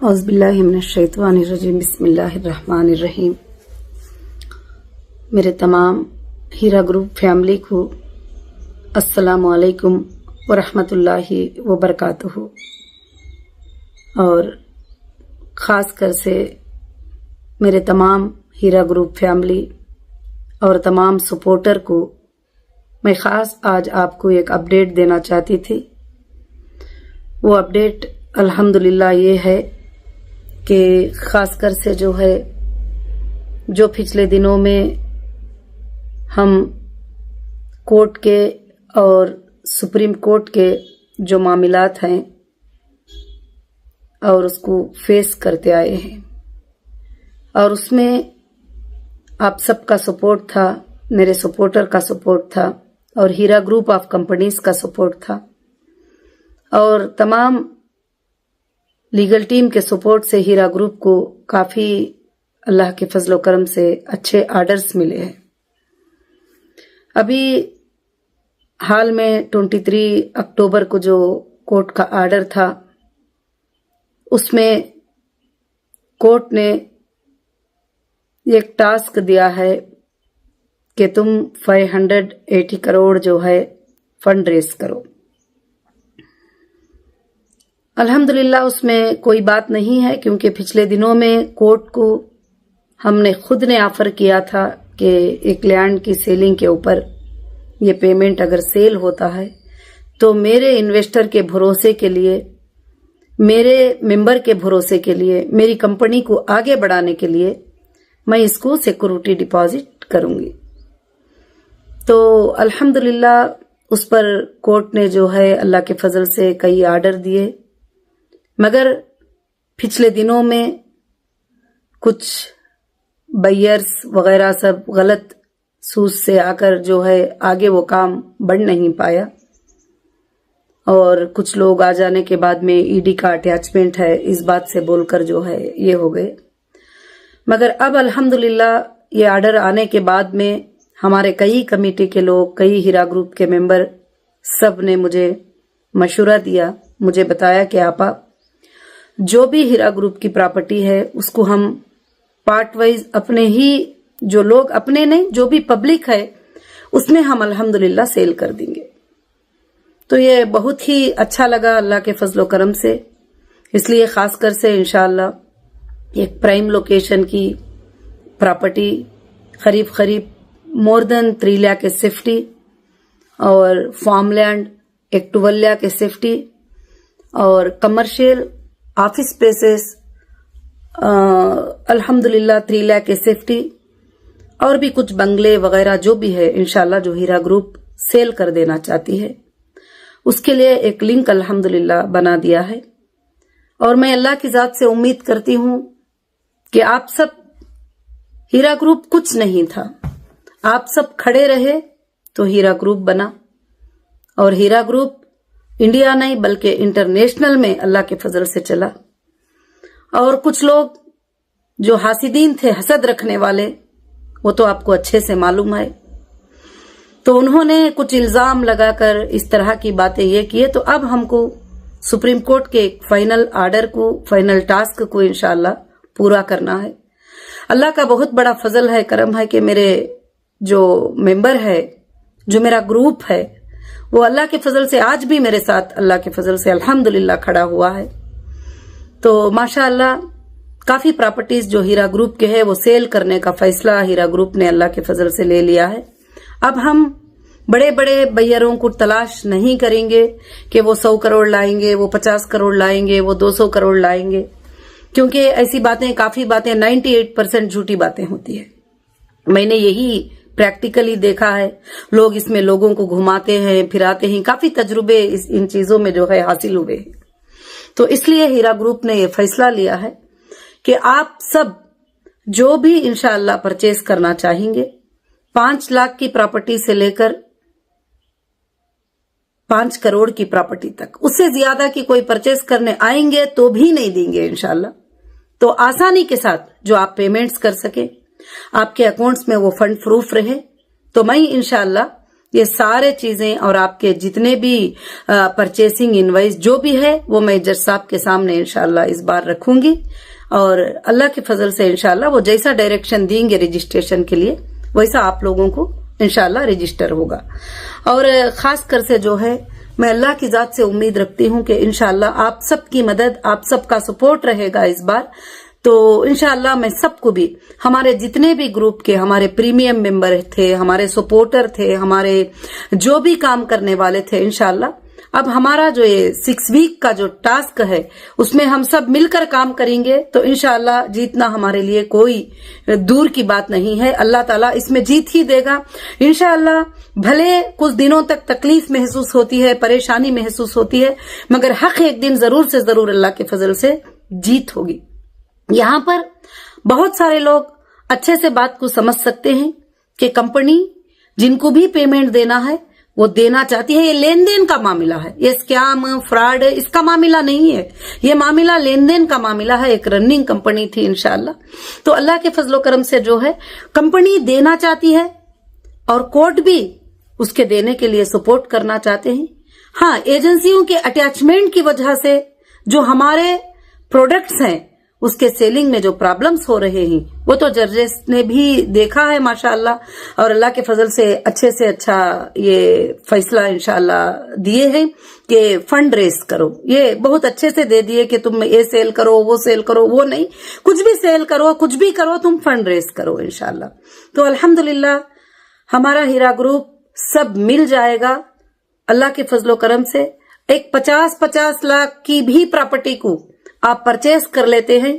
औज़ुबिल्लाहि मिनश्शैतानिर्रजीम बिस्मिल्लाहिर्रहमानिर्रहीम। मेरे तमाम हीरा ग्रुप फैमिली को अस्सलामु अलैकुम वरहमतुल्लाहि वबरकातुहू। और ख़ास कर से मेरे तमाम हीरा ग्रुप फैमिली और तमाम सपोर्टर को मैं ख़ास आज आपको एक अपडेट देना चाहती थी। वो अपडेट अल्हम्दुलिल्लाह ये है कि ख़ासकर से जो है, जो पिछले दिनों में हम कोर्ट के और सुप्रीम कोर्ट के जो मामलात हैं और उसको फेस करते आए हैं, और उसमें आप सबका सपोर्ट था, मेरे सपोर्टर का सपोर्ट था और हीरा ग्रुप ऑफ कंपनीज का सपोर्ट था और तमाम लीगल टीम के सपोर्ट से हीरा ग्रुप को काफ़ी अल्लाह के फजल करम से अच्छे आर्डर्स मिले हैं। अभी हाल में 23 अक्टूबर को जो कोर्ट का आर्डर था, उसमें कोर्ट ने एक टास्क दिया है कि तुम 580 करोड़ जो है फंड रेस करो। अल्हम्दुलिल्लाह उसमें कोई बात नहीं है, क्योंकि पिछले दिनों में कोर्ट को हमने खुद ने ऑफर किया था कि एक लैंड की सेलिंग के ऊपर ये पेमेंट अगर सेल होता है तो मेरे इन्वेस्टर के भरोसे के लिए, मेरे मेंबर के भरोसे के लिए, मेरी कंपनी को आगे बढ़ाने के लिए मैं इसको सिक्योरिटी डिपॉजिट करूंगी। तो अल्हम्दुलिल्लाह उस पर कोर्ट ने जो है अल्लाह के फजल से कई आर्डर दिए, मगर पिछले दिनों में कुछ बायर्स वगैरह सब गलत सूझ से आकर जो है आगे वो काम बढ़ नहीं पाया और कुछ लोग आ जाने के बाद में ईडी का अटैचमेंट है इस बात से बोलकर जो है ये हो गए। मगर अब अल्हम्दुलिल्लाह ये आर्डर आने के बाद में हमारे कई कमेटी के लोग, कई हीरा ग्रुप के मेंबर सब ने मुझे मशवरा दिया, मुझे बताया कि आपा जो भी हीरा ग्रुप की प्रॉपर्टी है उसको हम पार्ट वाइज अपने ही, जो लोग अपने नहीं, जो भी पब्लिक है उसमें हम अल्हम्दुलिल्लाह सेल कर देंगे। तो ये बहुत ही अच्छा लगा अल्लाह के फजलो करम से। इसलिए खासकर से इंशाअल्लाह एक प्राइम लोकेशन की प्रॉपर्टी करीब मोर देन 3 लाख के सेफ्टी और फार्म लैंड एक 12 लाख के सेफ्टी और कमर्शियल ऑफिस स्पेसेस अल्हम्दुलिल्लाह 3 लाख के सेफ्टी और भी कुछ बंगले वगैरह जो भी है इंशाल्लाह जो हीरा ग्रुप सेल कर देना चाहती है, उसके लिए एक लिंक अल्हम्दुलिल्लाह बना दिया है। और मैं अल्लाह की जात से उम्मीद करती हूं कि आप सब, हीरा ग्रुप कुछ नहीं था, आप सब खड़े रहे तो हीरा ग्रुप बना और हीरा ग्रुप इंडिया नहीं बल्कि इंटरनेशनल में अल्लाह के फजल से चला। और कुछ लोग जो हासिदीन थे, हसद रखने वाले, वो तो आपको अच्छे से मालूम है, तो उन्होंने कुछ इल्जाम लगाकर इस तरह की बातें ये किए। तो अब हमको सुप्रीम कोर्ट के फाइनल आर्डर को, फाइनल टास्क को इंशाअल्लाह पूरा करना है। अल्लाह का बहुत बड़ा फजल है, करम है कि मेरे जो मेंबर है, जो मेरा ग्रुप है, वो अल्लाह के फजल से आज भी मेरे साथ अल्लाह के फजल से अल्हम्दुलिल्लाह खड़ा हुआ है। तो माशाअल्लाह काफी प्रॉपर्टीज जो हीरा ग्रुप के है वो सेल करने का फैसला हीरा ग्रुप ने अल्लाह के फजल से ले लिया है। अब हम बड़े बड़े बैयरों को तलाश नहीं करेंगे कि वो 100 करोड़ लाएंगे, वो 50 करोड़ लाएंगे, वो 200 करोड़ लाएंगे, क्योंकि ऐसी बातें, काफी बातें 98% झूठी बातें होती है। मैंने यही प्रैक्टिकली देखा है, लोग इसमें लोगों को घुमाते हैं, फिराते हैं, काफी तजुर्बे इन चीजों में जो है हासिल हुए हैं। तो इसलिए हीरा ग्रुप ने यह फैसला लिया है कि आप सब जो भी इंशाअल्लाह परचेज करना चाहेंगे, 5 लाख की प्रॉपर्टी से लेकर 5 करोड़ की प्रॉपर्टी तक, उससे ज्यादा की कोई परचेज करने आएंगे तो भी नहीं देंगे इंशाअल्लाह। तो आसानी के साथ जो आप पेमेंट्स कर सके, आपके अकाउंट्स में वो फंड प्रूफ रहे, तो मैं इंशाअल्लाह ये सारे चीजें और आपके जितने भी परचेसिंग इनवाइस जो भी है वो मैं जज साहब के सामने इंशाल्लाह इस बार रखूंगी, और अल्लाह के फजल से इंशाल्लाह वो जैसा डायरेक्शन देंगे रजिस्ट्रेशन के लिए वैसा आप लोगों को इंशाल्लाह रजिस्टर होगा। और खास कर से जो है मैं अल्लाह की जात से उम्मीद रखती हूँ कि इंशाल्लाह आप सबकी मदद, आप सबका सपोर्ट रहेगा इस बार। तो इंशाल्लाह मैं सबको भी, हमारे जितने भी ग्रुप के हमारे प्रीमियम मेंबर थे, हमारे सपोर्टर थे, हमारे जो भी काम करने वाले थे, इंशाल्लाह अब हमारा जो ये 6 वीक का जो टास्क है उसमें हम सब मिलकर काम करेंगे तो इंशाल्लाह जीतना हमारे लिए कोई दूर की बात नहीं है। अल्लाह ताला इसमें जीत ही देगा इंशाल्लाह। भले कुछ दिनों तक तकलीफ महसूस होती है, परेशानी महसूस होती है, मगर हक एक दिन जरूर से जरूर अल्लाह के फजल से जीत होगी। यहाँ पर बहुत सारे लोग अच्छे से बात को समझ सकते हैं कि कंपनी जिनको भी पेमेंट देना है वो देना चाहती है। ये लेन देन का मामला है, ये स्कैम फ्रॉड इसका मामला नहीं है, ये मामला लेन देन का मामला है। एक रनिंग कंपनी थी इंशाल्लाह। तो अल्लाह के फजलो करम से जो है कंपनी देना चाहती है और कोर्ट भी उसके देने के लिए सपोर्ट करना चाहते हैं। हाँ, एजेंसियों के अटैचमेंट की वजह से जो हमारे प्रोडक्ट्स हैं उसके सेलिंग में जो प्रॉब्लम्स हो रहे हैं वो तो जजेस ने भी देखा है माशाअल्लाह, और अल्लाह के फजल से अच्छा ये फैसला इंशाअल्लाह दिए हैं कि फंड रेस करो। ये बहुत अच्छे से दे दिए कि तुम ये सेल करो, वो सेल करो, वो नहीं, कुछ भी सेल करो, कुछ भी करो, तुम फंड रेस करो इंशाअल्लाह। तो अल्हम्दुलिल्लाह हमारा हीरा ग्रुप सब मिल जाएगा अल्लाह के फजलो करम से। एक 50-50 लाख की भी प्रॉपर्टी को आप परचेस कर लेते हैं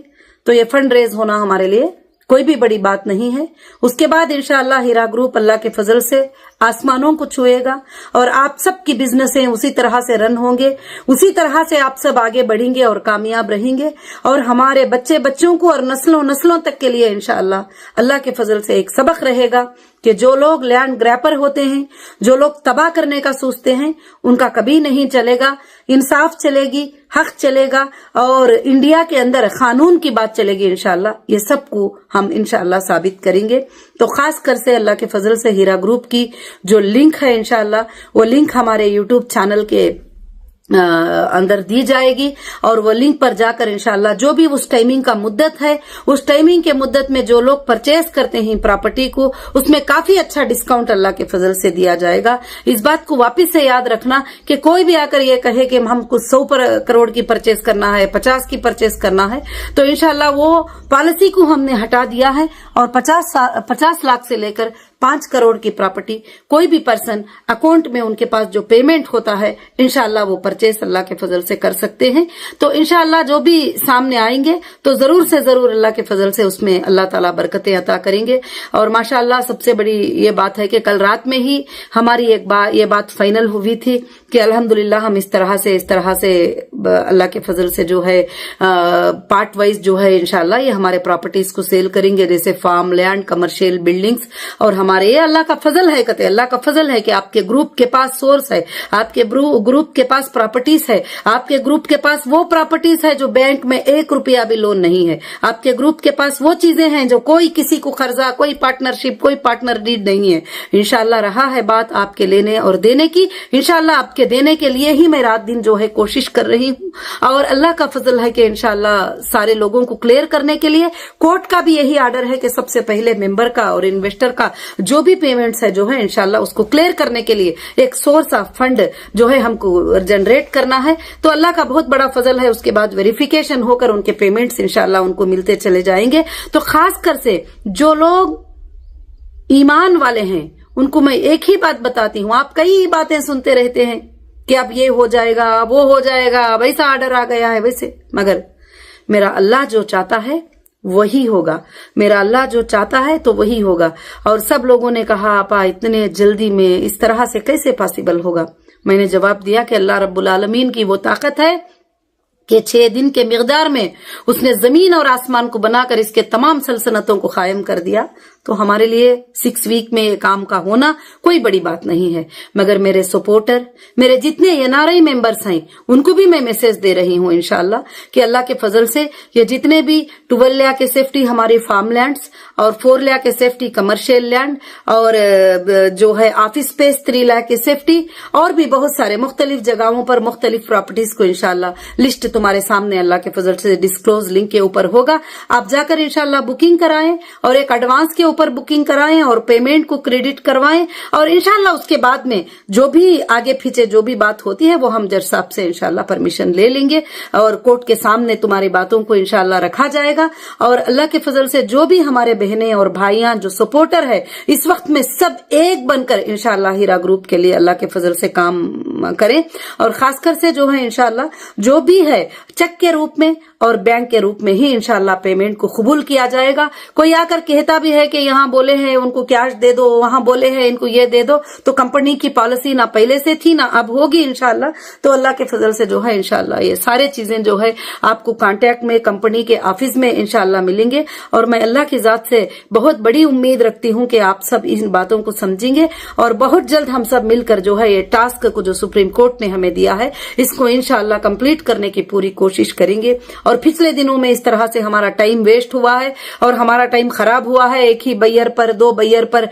तो ये फंड रेज होना हमारे लिए कोई भी बड़ी बात नहीं है। उसके बाद इंशाअल्लाह हीरा ग्रुप अल्लाह के फजल से आसमानों को छुएगा और आप सबकी बिजनेसें उसी तरह से रन होंगे, उसी तरह से आप सब आगे बढ़ेंगे और कामयाब रहेंगे। और हमारे बच्चे बच्चों को और नस्लों नस्लों तक के लिए इंशाअल्लाह अल्लाह के फजल से एक सबक रहेगा कि जो लोग लैंड ग्रैपर होते हैं, जो लोग तबाह करने का सोचते हैं, उनका कभी नहीं चलेगा। इंसाफ चलेगी, हक चलेगा और इंडिया के अंदर कानून की बात चलेगी इंशाअल्लाह। ये सबको हम इंशाअल्लाह साबित करेंगे। तो खास कर से अल्लाह के फजल से हीरा ग्रुप की जो लिंक है इंशाअल्लाह वो लिंक हमारे यूट्यूब चैनल के अंदर दी जाएगी और वो लिंक पर जाकर इंशाअल्लाह जो भी उस टाइमिंग का मुद्दत है, उस टाइमिंग के मुद्दत में जो लोग परचेस करते हैं प्रॉपर्टी को, उसमें काफी अच्छा डिस्काउंट अल्लाह के फजल से दिया जाएगा। इस बात को वापस से याद रखना कि कोई भी आकर ये कहे कि हमको 100 करोड़ की परचेस करना है, 50 की परचेस करना है, तो इंशाअल्लाह वो पॉलिसी को हमने हटा दिया है और 50 लाख से लेकर 5 करोड़ की प्रॉपर्टी कोई भी पर्सन अकाउंट में उनके पास जो पेमेंट होता है इंशाअल्लाह वो परचेस अल्लाह के फजल से कर सकते हैं। तो इंशाअल्लाह जो भी सामने आएंगे तो जरूर से जरूर अल्लाह के फजल से उसमें अल्लाह ताला बरकतें अता करेंगे। और माशाअल्लाह सबसे बड़ी ये बात है कि कल रात में ही हमारी ये बात फाइनल हुई थी कि अल्हम्दुलिल्लाह हम इस तरह से अल्लाह के फजल से जो है पार्ट वाइज जो है इंशाअल्लाह ये हमारे प्रॉपर्टीज को सेल करेंगे, जैसे फार्म लैंड, कमर्शियल बिल्डिंग्स। और हमारे ये अल्लाह का फजल है, कहते अल्लाह का फजल है कि आपके ग्रुप के पास सोर्स है, आपके ग्रुप के पास प्रॉपर्टीज है, आपके ग्रुप के पास वो प्रॉपर्टीज है जो बैंक में 1 रुपया भी लोन नहीं है, आपके ग्रुप के पास वो चीजें हैं जो कोई किसी को कर्जा, कोई पार्टनरशिप, कोई पार्टनर डीड नहीं है। इंशाअल्लाह रहा है बात आपके लेने और देने की, इंशाअल्लाह आपके देने के लिए ही मैं रात दिन जो है कोशिश कर रही हूँ। और अल्लाह का फजल है कि इंशाअल्लाह सारे लोगों को क्लियर करने के लिए कोर्ट का भी यही आर्डर है कि सबसे पहले मेंबर का और इन्वेस्टर का जो भी पेमेंट्स है जो है इंशाअल्लाह उसको क्लियर करने के लिए एक सोर्स ऑफ फंड जो है हमको जनरेट करना है। तो अल्लाह का बहुत बड़ा फजल है, उसके बाद वेरिफिकेशन होकर उनके पेमेंट्स इंशाअल्लाह उनको मिलते चले जाएंगे। तो खास कर से जो लोग ईमान वाले हैं उनको मैं एक ही बात बताती हूँ, आप कई बातें सुनते रहते हैं कि अब ये हो जाएगा, वो हो जाएगा, वैसा आर्डर आ गया है वैसे, मगर मेरा अल्लाह जो चाहता है वही होगा, मेरा अल्लाह जो चाहता है तो वही होगा। और सब लोगों ने कहा आपा इतने जल्दी में इस तरह से कैसे पॉसिबल होगा। मैंने जवाब दिया कि अल्लाह रब्बुल आलमीन की वो ताकत है कि 6 दिन के मिकदार में उसने जमीन और आसमान को बनाकर इसके तमाम सल्तनतों को कायम कर दिया। तो हमारे लिए 6 वीक में ये काम का होना कोई बड़ी बात नहीं है। मगर मेरे सपोर्टर, मेरे जितने एनआरआई मेंबर्स हैं, उनको भी मैं मैसेज दे रही हूँ इंशाल्लाह कि अल्लाह के फजल से ये जितने भी 12 लाख के सेफ्टी हमारी फार्म लैंड्स और 4 लाख के सेफ्टी कमर्शियल लैंड और जो है ऑफिस स्पेस 3 लाख की सेफ्टी और भी बहुत सारे मुख्तलिफ जगहों पर मुख्तलिफ प्रॉपर्टीज को इंशाल्लाह लिस्ट तुम्हारे सामने अल्लाह के फजल से डिस्क्लोज लिंक के ऊपर होगा। आप जाकर इंशाल्लाह बुकिंग कराएं और एक एडवांस के ऊपर बुकिंग कराएं और पेमेंट को क्रेडिट करवाएं और इंशाल्लाह उसके बाद में जो भी आगे पीछे जो भी बात होती है वो हम जज साहब से इंशाल्लाह परमिशन ले लेंगे और कोर्ट के सामने तुम्हारी बातों को इंशाल्लाह रखा जाएगा। और अल्लाह के फजल से जो भी हमारे बहनें और भाइयां जो सपोर्टर है इस वक्त में सब एक बनकर इंशाल्लाह हीरा ग्रुप के लिए अल्लाह के फजल से काम करें और खासकर से जो है इंशाल्लाह जो भी है चेक के रूप में और बैंक के रूप में ही इंशाल्लाह पेमेंट को कबूल किया जाएगा। कोई आकर कहता भी है कि यहाँ बोले हैं उनको कैश दे दो, वहां बोले हैं इनको ये दे दो, तो कंपनी की पॉलिसी ना पहले से थी ना अब होगी इंशाल्लाह। तो अल्लाह के फजल से जो है इंशाल्लाह ये सारे चीजें जो है आपको कांटेक्ट में कंपनी के ऑफिस में इंशाल्लाह मिलेंगे और मैं अल्लाह की जात से बहुत बड़ी उम्मीद रखती हूँ कि आप सब इन बातों को समझेंगे और बहुत जल्द हम सब मिलकर जो है ये टास्क को जो सुप्रीम कोर्ट ने हमें दिया है इसको इंशाल्लाह कंप्लीट करने की पूरी कोशिश करेंगे। और पिछले दिनों में इस तरह से हमारा टाइम वेस्ट हुआ है और हमारा टाइम खराब हुआ है, एक ही बैयर पर 2 बैयर पर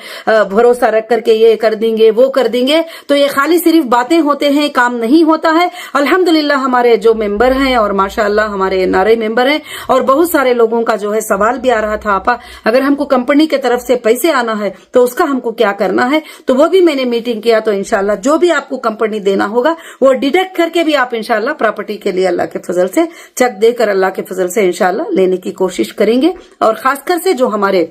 भरोसा रख करके ये कर देंगे वो कर देंगे, तो ये खाली सिर्फ बातें होते हैं, काम नहीं होता है। अल्हम्दुलिल्लाह हमारे जो मेंबर हैं और माशाअल्लाह हमारे एनआरआई मेंबर हैं और बहुत सारे लोगों का जो है सवाल भी आ रहा था, आपा अगर हमको कंपनी की तरफ से पैसे आना है तो उसका हमको क्या करना है, तो वो भी मैंने मीटिंग किया। तो इंशाल्लाह जो भी आपको कंपनी देना होगा वो डिडक्ट करके भी आप इंशाल्लाह प्रॉपर्टी के लिए अल्लाह के फजल से चेक देकर अल्लाह के फजल से इंशाल्लाह लेने की कोशिश करेंगे। और खासकर से जो हमारे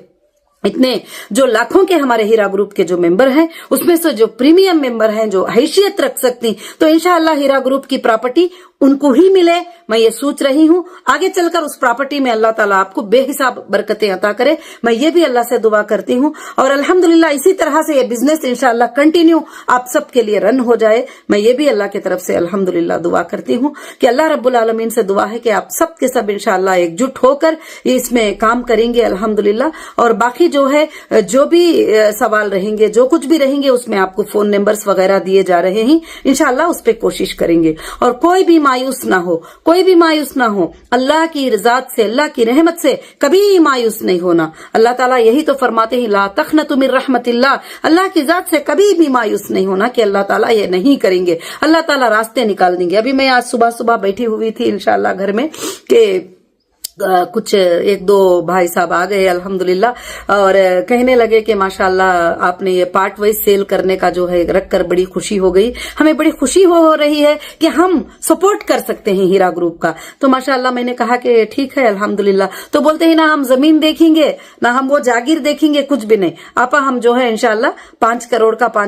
इतने जो लाखों के हमारे हीरा ग्रुप के जो मेंबर हैं उसमें से जो प्रीमियम मेंबर हैं जो हैसियत रख सकती, तो इंशाल्लाह हीरा ग्रुप की प्रॉपर्टी उनको ही मिले, मैं ये सोच रही हूँ। आगे चलकर उस प्रॉपर्टी में अल्लाह ताला आपको बेहिसाब बरकतें अता करे, मैं ये भी अल्लाह से दुआ करती हूँ। और अल्हम्दुलिल्लाह इसी तरह से ये बिजनेस इंशाल्लाह कंटिन्यू आप सब के लिए रन हो जाए, मैं ये भी अल्लाह की तरफ से अल्हम्दुलिल्लाह दुआ करती हूँ कि अल्लाह रब्बुल आलमीन से दुआ है कि आप सब के सब इंशाल्लाह एकजुट होकर इसमें काम करेंगे अल्हम्दुलिल्लाह। और बाकी जो है जो भी सवाल रहेंगे जो कुछ भी रहेंगे उसमें आपको फोन नंबर्स वगैरह दिए जा रहे हैं, इंशाल्लाह उस पर कोशिश करेंगे। और कोई भी मायूस ना हो, कोई भी मायूस ना हो, अल्लाह की रज़ात से अल्लाह की रहमत से कभी मायूस नहीं होना। अल्लाह ताला यही तो फरमाते हैं ला तखनतु मिन रहमतिल्लाह, अल्लाह की जात से कभी भी मायूस नहीं होना कि अल्लाह ताला ये नहीं करेंगे, अल्लाह ताला रास्ते निकाल देंगे। अभी मैं आज सुबह सुबह बैठी हुई थी इंशाल्लाह घर में कि कुछ 1-2 भाई साहब आ गए अल्हम्दुलिल्लाह और कहने लगे कि माशाल्लाह आपने ये पार्ट वाइज सेल करने का जो है रखकर बड़ी खुशी हो गई, हमें बड़ी खुशी हो रही है कि हम सपोर्ट कर सकते हैं हीरा ग्रुप का। तो माशाल्लाह मैंने कहा कि ठीक है अल्हम्दुलिल्लाह। तो बोलते हैं ना हम जमीन देखेंगे ना हम वो जागीर देखेंगे, कुछ भी नहीं आपा, हम जो है इंशाल्लाह 5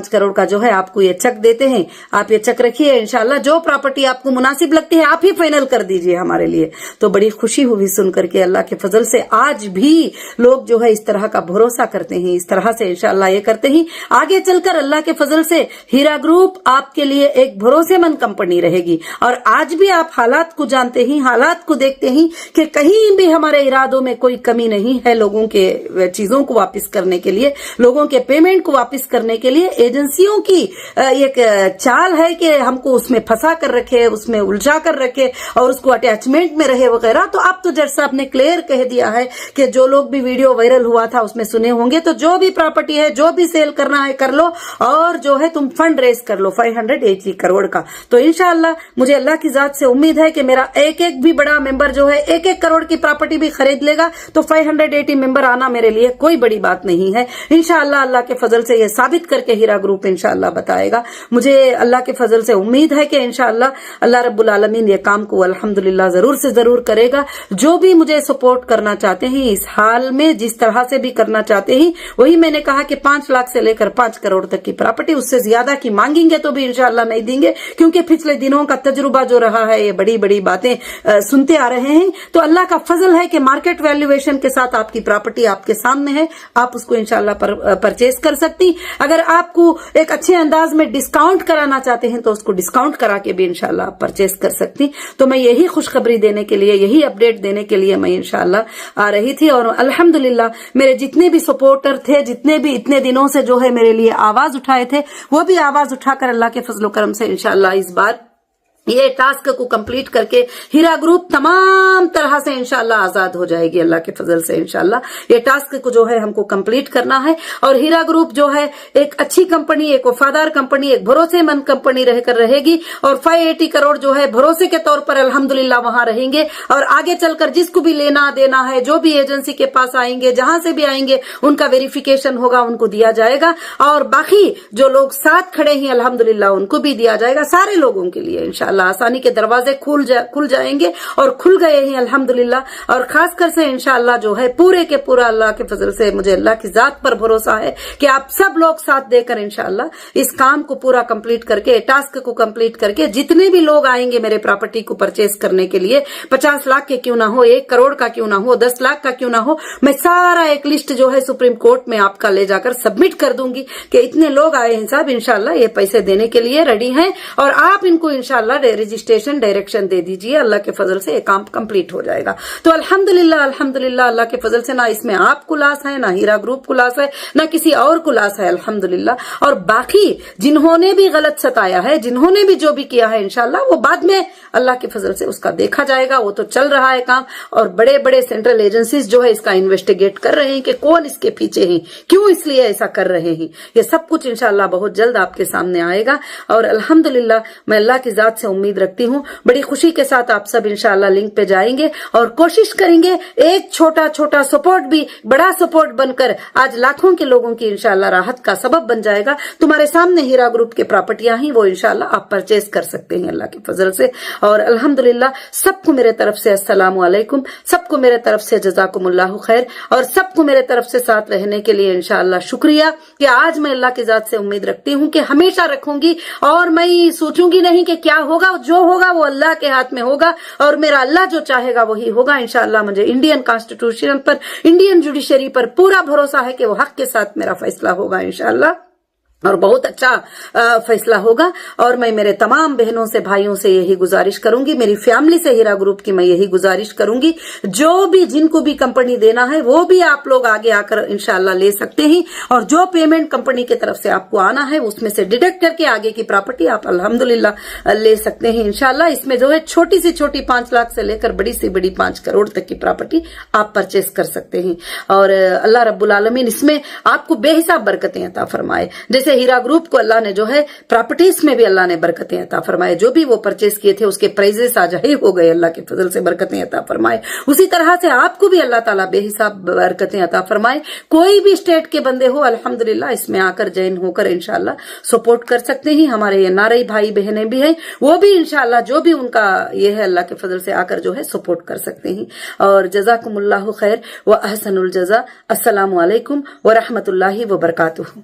करोड़ का जो है आपको ये चेक देते हैं, आप ये चेक रखिए, इंशाल्लाह जो प्रॉपर्टी आपको मुनासिब लगती है आप ही फाइनल कर दीजिए हमारे लिए। तो बड़ी खुशी हुई सुन करके अल्लाह के फजल से। आज भी लोग जो है इस तरह का भरोसा करते हैं, इस तरह से इंशाल्लाह ये करते हैं। आगे चलकर अल्लाह के फजल से हीरा ग्रुप आपके लिए एक भरोसेमंद कंपनी रहेगी। और आज भी आप हालात को जानते हैं, हालात को देखते हैं कि कहीं भी हमारे इरादों में कोई कमी नहीं है। लोगों के चीजों को वापस करने के लिए, लोगों के पेमेंट को वापस करने के लिए एजेंसियों की एक चाल है कि हमको उसमें फंसा कर रखे, उसमें उलझा कर रखे और उसको अटैचमेंट में रहे वगैरह। तो अब तो जज साहब ने क्लियर कह दिया है कि जो लोग भी वीडियो वायरल हुआ था उसमें सुने होंगे, तो जो भी प्रॉपर्टी है जो भी सेल करना है कर लो और जो है तुम फंड रेज कर लो 580 करोड़ का। तो इंशाल्लाह मुझे अल्लाह की जात से उम्मीद है कि मेरा एक एक भी बड़ा मेंबर जो है 1-1 करोड़ की प्रॉपर्टी भी खरीद लेगा तो 580 मेंबर आना मेरे लिए कोई बड़ी बात नहीं है। इंशाल्लाह अल्लाह के फजल से ये साबित करके हीरा ग्रुप इंशाल्लाह बताएगा। मुझे अल्लाह के फजल से उम्मीद है कि इंशाल्लाह अल्लाह रब्बुल आलमीन ये काम को अल्हम्दुलिल्लाह जरूर से जरूर करेगा। जो भी मुझे सपोर्ट करना चाहते हैं इस हाल में जिस तरह से भी करना चाहते हैं, वही मैंने कहा कि 5 लाख से लेकर 5 करोड़ तक की प्रॉपर्टी, उससे ज्यादा की मांगेंगे तो भी इंशाल्लाह नहीं देंगे, क्योंकि पिछले दिनों का तजुर्बा जो रहा है ये बड़ी बड़ी बातें सुनते आ रहे हैं। तो अल्लाह का फजल है कि मार्केट वैल्यूएशन के साथ आपकी प्रॉपर्टी आपके सामने है, आप उसको इंशाल्लाह परचेज कर सकती। अगर आपको एक अच्छे अंदाज में डिस्काउंट कराना चाहते हैं तो उसको डिस्काउंट करा के भी इंशाल्लाह आप परचेज कर सकती। तो मैं यही खुशखबरी देने के लिए, यही अपडेट देने के लिए मैं इंशाल्लाह आ रही थी। और अल्हम्दुलिल्लाह मेरे जितने भी सपोर्टर थे, जितने भी इतने दिनों से जो है मेरे लिए आवाज उठाए थे, वो भी आवाज उठाकर अल्लाह के फजल करम से इंशाल्लाह इस बार ये टास्क को कंप्लीट करके हीरा ग्रुप तमाम तरह से इंशाल्लाह आजाद हो जाएगी अल्लाह के फजल से। इंशाल्लाह ये टास्क को जो है हमको कंप्लीट करना है और हीरा ग्रुप जो है एक अच्छी कंपनी, एक वफादार कंपनी, एक भरोसेमंद कंपनी रहकर रहेगी और 580 करोड़ जो है भरोसे के तौर पर अल्हम्दुलिल्लाह वहां रहेंगे। और आगे चलकर जिसको भी लेना देना है, जो भी एजेंसी के पास आएंगे, जहां से भी आएंगे, उनका वेरिफिकेशन होगा, उनको दिया जाएगा। और बाकी जो लोग साथ खड़े हैं अल्हम्दुलिल्लाह उनको भी दिया जाएगा, सारे लोगों के लिए इंशाल्लाह आसानी के दरवाजे खुल जाएंगे और खुल गए हैं अल्हम्दुलिल्लाह। और खासकर से इंशाल्लाह जो है पूरे के पूरा अल्लाह के फजल से मुझे अल्लाह की जात पर भरोसा है कि आप सब लोग साथ देकर इंशाल्लाह इस काम को पूरा कंप्लीट करके, टास्क को कंप्लीट करके, जितने भी लोग आएंगे मेरे प्रॉपर्टी को परचेस करने के लिए, 50 लाख के क्यों ना हो, 1 करोड़ का क्यों ना हो, 10 लाख का क्यों ना हो, मैं सारा एक लिस्ट जो है सुप्रीम कोर्ट में आपका ले जाकर सबमिट कर दूंगी कि इतने लोग आए हैं साहब, इंशाल्लाह ये पैसे देने के लिए रेडी हैं और आप इनको इंशाल्लाह रजिस्ट्रेशन डायरेक्शन दे दीजिए, अल्लाह के फजल से काम कंप्लीट हो जाएगा। तो अल्हम्दुलिल्लाह अल्हम्दुलिल्लाह अल्लाह के फजल से ना इसमें आप को लॉस है, ना हीरा ग्रुप को लॉस है, ना किसी और को लॉस है अल्हम्दुलिल्लाह। और बाकी जिन्होंने भी गलत सताया है, जिन्होंने भी जो भी किया है, इंशाल्लाह वो बाद में अल्लाह के फजल से उसका देखा जाएगा। वो तो चल रहा है काम और बड़े बड़े सेंट्रल एजेंसीज जो है इसका इन्वेस्टिगेट कर रहे हैं कि कौन इसके पीछे है, क्यों इसलिए ऐसा कर रहे हैं। ये सब कुछ इंशाल्लाह बहुत जल्द आपके सामने आएगा। और अल्हम्दुलिल्लाह मैं अल्लाह की जात से उम्मीद रखती हूँ, बड़ी खुशी के साथ आप सब इंशाल्लाह लिंक पे जाएंगे और कोशिश करेंगे एक छोटा छोटा सपोर्ट भी बड़ा सपोर्ट बनकर आज लाखों के लोगों की इंशाल्लाह राहत का सबब बन जाएगा। तुम्हारे सामने हीरा ग्रुप के प्रॉपर्टियां ही वो इंशाल्लाह आप परचेज कर सकते हैं अल्लाह के फजल से। और अल्हम्दुलिल्लाह सबको मेरे तरफ से अस्सलामु अलैकुम, सबको मेरे तरफ से जज़ाकुमुल्लाहु खैर और सबको मेरे तरफ से साथ रहने के लिए इंशाल्लाह शुक्रिया कि आज मैं अल्लाह की जात से उम्मीद रखती हूँ कि हमेशा रखूंगी और मैं सोचूंगी नहीं कि क्या होगा, जो होगा वो अल्लाह के हाथ में होगा और मेरा अल्लाह जो चाहेगा वही होगा इंशाल्लाह। मुझे इंडियन कॉन्स्टिट्यूशन पर, इंडियन जुडिशरी पर पूरा भरोसा है कि वो हक के साथ मेरा फैसला होगा इंशाल्लाह और बहुत अच्छा फैसला होगा। और मैं मेरे तमाम बहनों से, भाइयों से यही गुजारिश करूंगी, मेरी फैमिली से, हीरा ग्रुप की मैं यही गुजारिश करूंगी, जो भी जिनको भी कंपनी देना है वो भी आप लोग आगे आकर इंशाल्लाह ले सकते हैं। और जो पेमेंट कंपनी की तरफ से आपको आना है उसमें से डिडक्ट करके आगे की प्रॉपर्टी आप अल्हम्दुलिल्लाह ले सकते हैं इंशाल्लाह। इसमें जो है छोटी से छोटी 5 लाख से लेकर बड़ी से बड़ी 5 करोड़ तक की प्रॉपर्टी आप परचेस कर सकते हैं। और अल्लाह रब्बुल आलमीन इसमें आपको बेहिसाब बरकतें अता फरमाए। जैसे हीरा ग्रुप को अल्लाह ने जो है प्रॉपर्टीज में भी अल्लाह ने बरकतें अता फरमाए, जो भी वो परचेस किए थे उसके प्राइजेस आज हाई हो गए, अल्लाह के फजल से बरकतें अता फरमाए। उसी तरह से आपको भी अल्लाह ताला बेहिसाब बरकतें अता फरमाए। कोई भी स्टेट के बंदे हो अल्हम्दुलिल्लाह इसमें आकर जॉइन होकर इंशाल्लाह सपोर्ट कर सकते हैं। हमारे ये नारई भाई बहनें भी हैं, वो भी इंशाल्लाह जो भी उनका ये है अल्लाह के फजल से आकर जो है सपोर्ट कर सकते हैं। और जज़ाकुमुल्लाहु खैर व अहसनुल जज़ा। अस्सलामु अलैकुम व रहमतुल्लाहि व बरकातुहू।